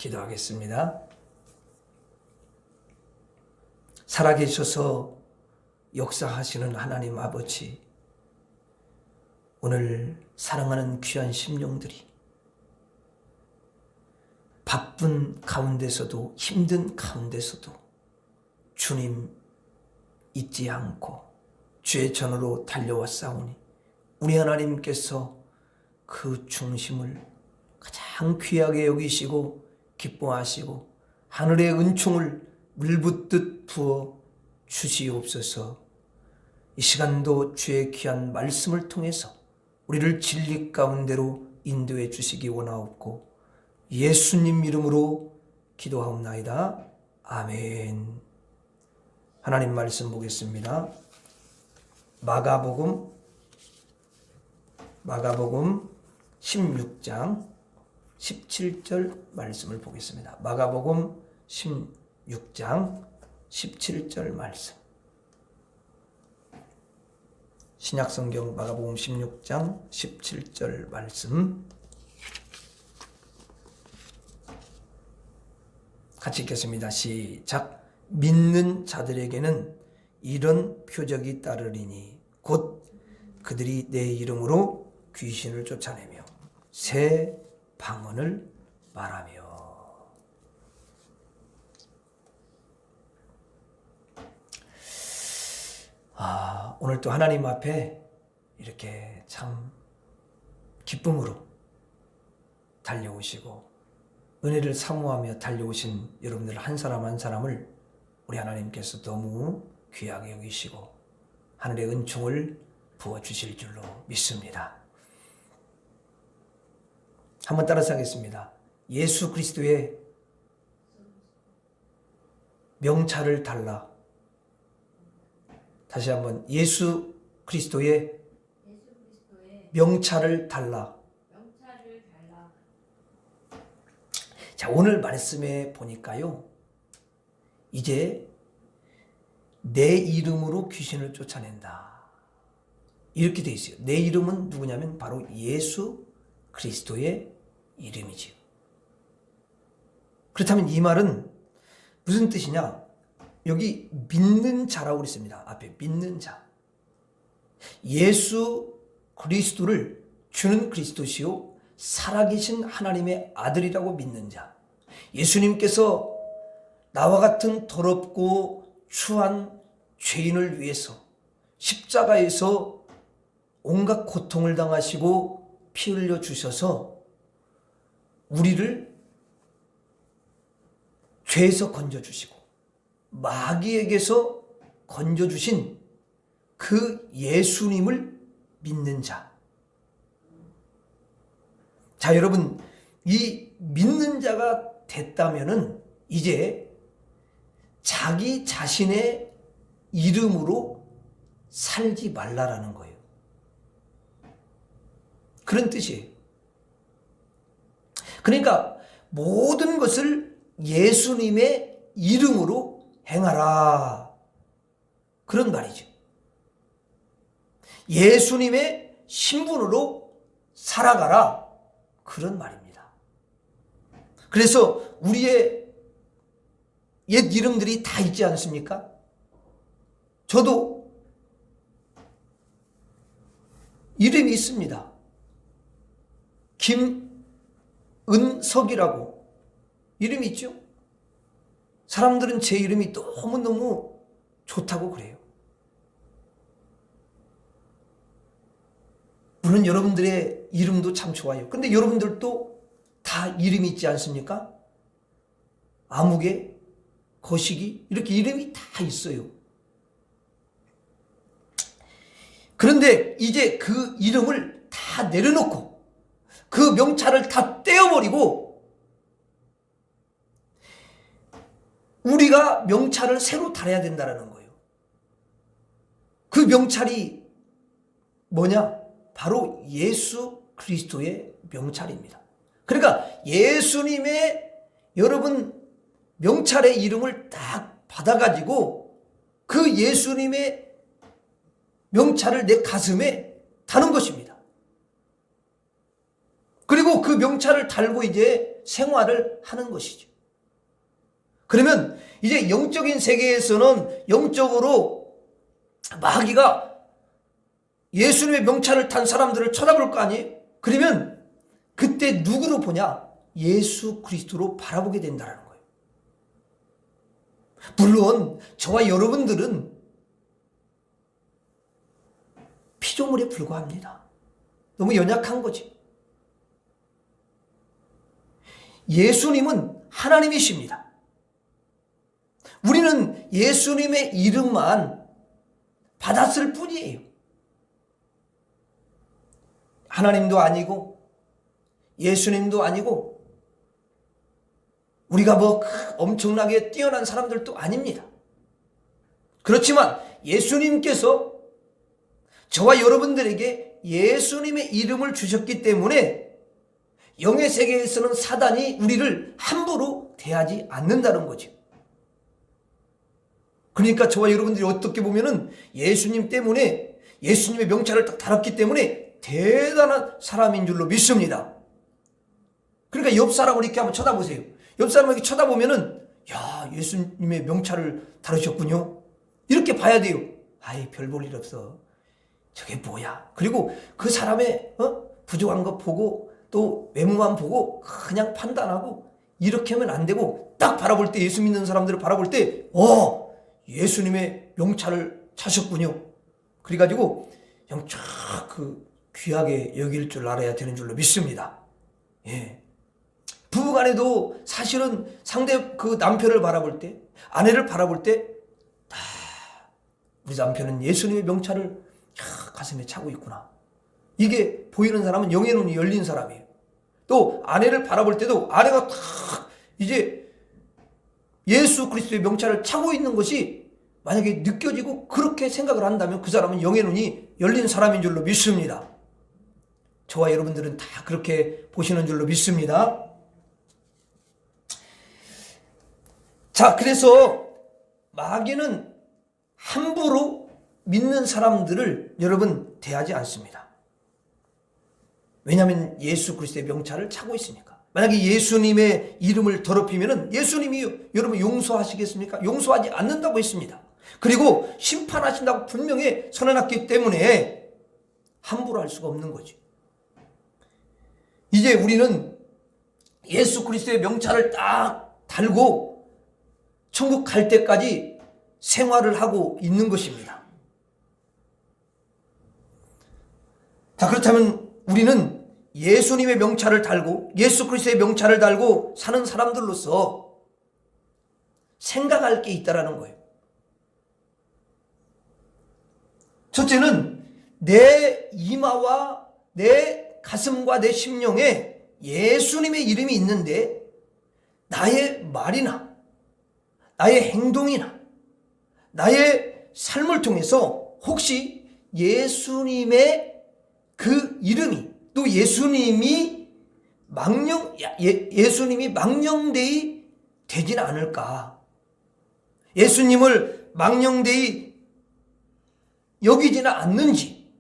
기도하겠습니다. 살아계셔서 역사하시는 하나님 아버지, 오늘 사랑하는 귀한 심령들이 바쁜 가운데서도 힘든 가운데서도 주님 잊지 않고 주의 전으로 달려왔사오니 우리 하나님께서 그 중심을 가장 귀하게 여기시고 기뻐하시고 하늘의 은총을 물붓듯 부어 주시옵소서. 이 시간도 주의 귀한 말씀을 통해서 우리를 진리 가운데로 인도해 주시기 원하옵고 예수님 이름으로 기도하옵나이다. 아멘. 하나님 말씀 보겠습니다. 마가복음 16장 17절 말씀을 보겠습니다. 마가복음 16장 17절 말씀. 신약성경 마가복음 16장 17절 말씀 같이 읽겠습니다. 시작. 믿는 자들에게는 이런 표적이 따르리니 곧 그들이 내 이름으로 귀신을 쫓아내며 새 방언을 말하며. 오늘 또 하나님 앞에 이렇게 참 기쁨으로 달려오시고 은혜를 사모하며 달려오신 여러분들 한 사람 한 사람을 우리 하나님께서 너무 귀하게 여기시고 하늘의 은총을 부어주실 줄로 믿습니다. 한번 따라서 하겠습니다. 예수 그리스도의 명찰을 달라. 다시 한번 예수 그리스도의 명찰을 달라. 자, 오늘 말씀에 보니까요, 이제 내 이름으로 귀신을 쫓아낸다 이렇게 돼 있어요. 내 이름은 누구냐면 바로 예수 그리스도의 이름이지요. 그렇다면 이 말은 무슨 뜻이냐? 여기 믿는 자라고 그랬습니다. 앞에 믿는 자. 예수 그리스도를 주는 그리스도시요 살아계신 하나님의 아들이라고 믿는 자. 예수님께서 나와 같은 더럽고 추한 죄인을 위해서 십자가에서 온갖 고통을 당하시고 피 흘려 주셔서 우리를 죄에서 건져주시고 마귀에게서 건져주신 그 예수님을 믿는 자. 자, 여러분, 이 믿는 자가 됐다면은 이제 자기 자신의 이름으로 살지 말라라는 거예요. 그런 뜻이에요. 그러니까 모든 것을 예수님의 이름으로 행하라. 그런 말이죠. 예수님의 신분으로 살아가라. 그런 말입니다. 그래서 우리의 옛 이름들이 다 있지 않습니까? 저도 이름이 있습니다. 김은석이라고 이름이 있죠. 사람들은 제 이름이 너무너무 좋다고 그래요. 물론 여러분들의 이름도 참 좋아요. 근데 여러분들도 다 이름이 있지 않습니까? 아무개, 거시기 이렇게 이름이 다 있어요. 그런데 이제 그 이름을 다 내려놓고 그 명찰을 다 떼어버리고 우리가 명찰을 새로 달아야 된다는 거예요. 그 명찰이 뭐냐? 바로 예수 그리스도의 명찰입니다. 그러니까 예수님의 여러분 명찰의 이름을 딱 받아가지고 그 예수님의 명찰을 내 가슴에 다는 것입니다. 그리고 그 명찰을 달고 이제 생활을 하는 것이죠. 그러면 이제 영적인 세계에서는 영적으로 마귀가 예수님의 명찰을 탄 사람들을 쳐다볼 거 아니에요? 그러면 그때 누구로 보냐? 예수 그리스도로 바라보게 된다는 거예요. 물론 저와 여러분들은 피조물에 불과합니다. 너무 연약한 거지. 예수님은 하나님이십니다. 우리는 예수님의 이름만 받았을 뿐이에요. 하나님도 아니고 예수님도 아니고 우리가 뭐 엄청나게 뛰어난 사람들도 아닙니다. 그렇지만 예수님께서 저와 여러분들에게 예수님의 이름을 주셨기 때문에 영의 세계에서는 사단이 우리를 함부로 대하지 않는다는 거죠. 그러니까 저와 여러분들이 어떻게 보면은 예수님 때문에 예수님의 명찰을 딱 달았기 때문에 대단한 사람인 줄로 믿습니다. 그러니까 옆 사람을 이렇게 한번 쳐다보세요. 옆 사람에게 쳐다보면은 야, 예수님의 명찰을 다루셨군요. 이렇게 봐야 돼요. 아이, 별 볼 일 없어. 저게 뭐야? 그리고 그 사람의 부족한 거 보고 또 외모만 보고 그냥 판단하고 이렇게 하면 안 되고 딱 바라볼 때 예수 믿는 사람들을 바라볼 때 예수님의 명찰을 차셨군요. 그래가지고 그냥 쫙 귀하게 여길 줄 알아야 되는 줄로 믿습니다. 예. 부부간에도 사실은 상대 그 남편을 바라볼 때, 아내를 바라볼 때, 우리 남편은 예수님의 명찰을 가슴에 차고 있구나. 이게 보이는 사람은 영의 눈이 열린 사람이에요. 또 아내를 바라볼 때도 아내가 딱 이제 예수 그리스도의 명찰을 차고 있는 것이 만약에 느껴지고 그렇게 생각을 한다면 그 사람은 영의 눈이 열린 사람인 줄로 믿습니다. 저와 여러분들은 다 그렇게 보시는 줄로 믿습니다. 자, 그래서 마귀는 함부로 믿는 사람들을 여러분 대하지 않습니다. 왜냐하면 예수 그리스도의 명찰을 차고 있으니까. 만약에 예수님의 이름을 더럽히면 예수님이 여러분 용서하시겠습니까? 용서하지 않는다고 했습니다. 그리고 심판하신다고 분명히 선언했기 때문에 함부로 할 수가 없는 거죠. 이제 우리는 예수 그리스도의 명찰을 딱 달고 천국 갈 때까지 생활을 하고 있는 것입니다. 자, 그렇다면 우리는 예수님의 명찰을 달고 예수 그리스도의 명찰을 달고 사는 사람들로서 생각할 게 있다라는 거예요. 첫째는 내 이마와 내 가슴과 내 심령에 예수님의 이름이 있는데 나의 말이나 나의 행동이나 나의 삶을 통해서 혹시 예수님의 그 이름이 또 예수님이 망령되이 되지는 않을까? 예수님을 망령되이 여기지는 않는지,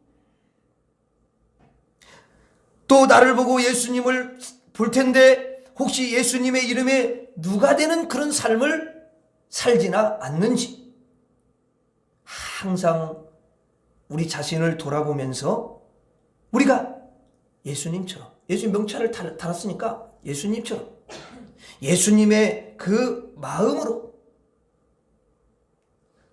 또 나를 보고 예수님을 볼 텐데 혹시 예수님의 이름에 누가 되는 그런 삶을 살지나 않는지 항상 우리 자신을 돌아보면서 우리가 예수님처럼 예수님 명찰을 달았으니까 예수님처럼 예수님의 그 마음으로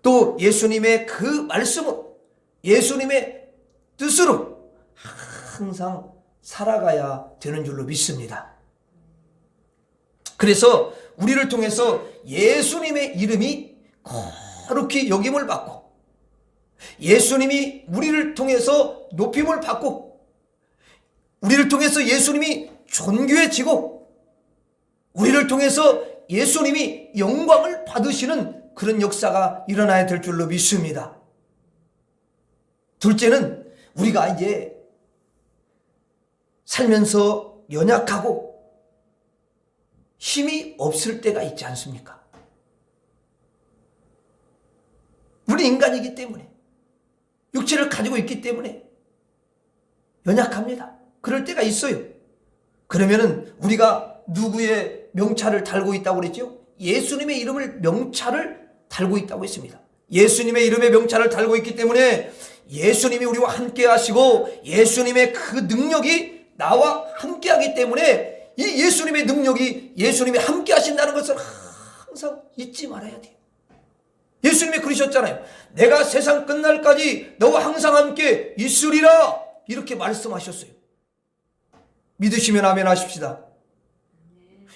또 예수님의 그 말씀으로 예수님의 뜻으로 항상 살아가야 되는 줄로 믿습니다. 그래서 우리를 통해서 예수님의 이름이 거룩히 여김을 받고 예수님이 우리를 통해서 높임을 받고 우리를 통해서 예수님이 존귀해지고 우리를 통해서 예수님이 영광을 받으시는 그런 역사가 일어나야 될 줄로 믿습니다. 둘째는 우리가 이제 살면서 연약하고 힘이 없을 때가 있지 않습니까? 우리 인간이기 때문에 육체를 가지고 있기 때문에 연약합니다. 그럴 때가 있어요. 그러면은 우리가 누구의 명찰을 달고 있다고 그랬죠? 예수님의 이름을 명찰을 달고 있다고 했습니다. 예수님의 이름의 명찰을 달고 있기 때문에 예수님이 우리와 함께 하시고 예수님의 그 능력이 나와 함께 하기 때문에 이 예수님의 능력이 예수님이 함께 하신다는 것을 항상 잊지 말아야 돼요. 예수님이 그러셨잖아요. 내가 세상 끝날까지 너와 항상 함께 있으리라 이렇게 말씀하셨어요. 믿으시면 아멘 하십시다.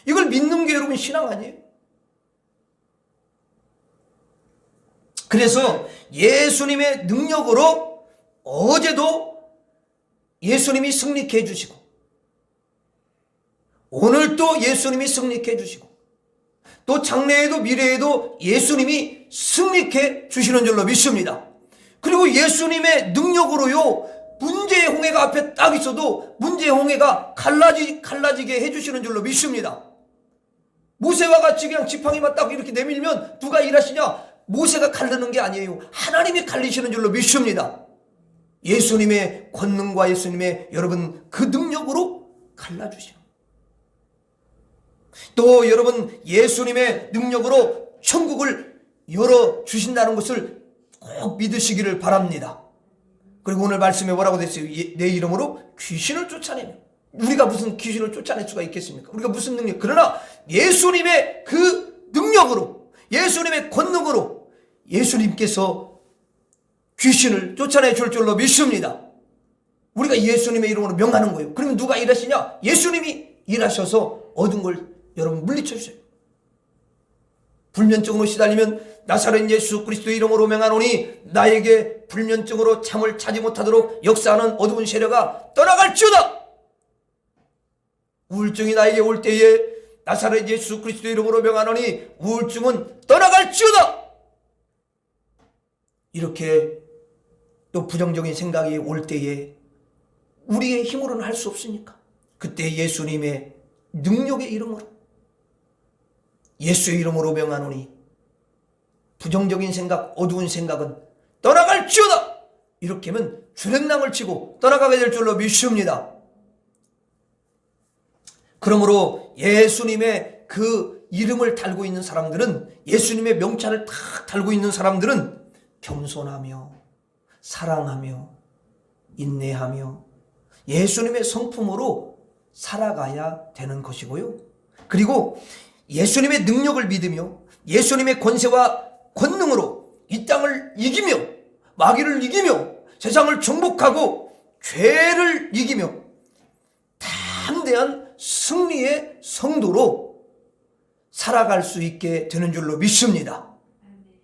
이걸 믿는 게 여러분 신앙 아니에요? 그래서 예수님의 능력으로 어제도 예수님이 승리케 해주시고 오늘도 예수님이 승리케 해주시고 또 장래에도 미래에도 예수님이 승리케 주시는 줄로 믿습니다. 그리고 예수님의 능력으로요 문제의 홍해가 앞에 딱 있어도 문제의 홍해가 갈라지게 해주시는 줄로 믿습니다. 모세와 같이 그냥 지팡이만 딱 이렇게 내밀면 누가 일하시냐? 모세가 갈르는 게 아니에요. 하나님이 갈리시는 줄로 믿습니다. 예수님의 권능과 예수님의 여러분 그 능력으로 갈라주시는. 또 여러분 예수님의 능력으로 천국을 열어주신다는 것을 꼭 믿으시기를 바랍니다. 그리고 오늘 말씀에 뭐라고 됐어요? 내 이름으로 귀신을 쫓아내며. 우리가 무슨 귀신을 쫓아낼 수가 있겠습니까? 우리가 무슨 능력? 그러나 예수님의 그 능력으로 예수님의 권능으로 예수님께서 귀신을 쫓아내 줄 줄로 믿습니다. 우리가 예수님의 이름으로 명하는 거예요. 그러면 누가 일하시냐? 예수님이 일하셔서 얻은 걸 여러분 물리쳐 주세요. 불면증으로 시달리면 나사렛 예수 그리스도의 이름으로 명하노니 나에게 불면증으로 잠을 자지 못하도록 역사하는 어두운 세력아 떠나갈지어다. 우울증이 나에게 올 때에 나사렛 예수 그리스도의 이름으로 명하노니 우울증은 떠나갈지어다. 이렇게 또 부정적인 생각이 올 때에 우리의 힘으로는 할 수 없으니까 그때 예수님의 능력의 이름으로 예수의 이름으로 명하노니 부정적인 생각, 어두운 생각은 떠나갈지어다. 이렇게 하면 주랭랑을 치고 떠나가게 될 줄로 믿습니다. 그러므로 예수님의 그 이름을 달고 있는 사람들은 예수님의 명찰을 탁 달고 있는 사람들은 겸손하며 사랑하며 인내하며 예수님의 성품으로 살아가야 되는 것이고요. 그리고 예수님의 능력을 믿으며 예수님의 권세와 권능으로 이 땅을 이기며 마귀를 이기며 세상을 정복하고 죄를 이기며 담대한 승리의 성도로 살아갈 수 있게 되는 줄로 믿습니다.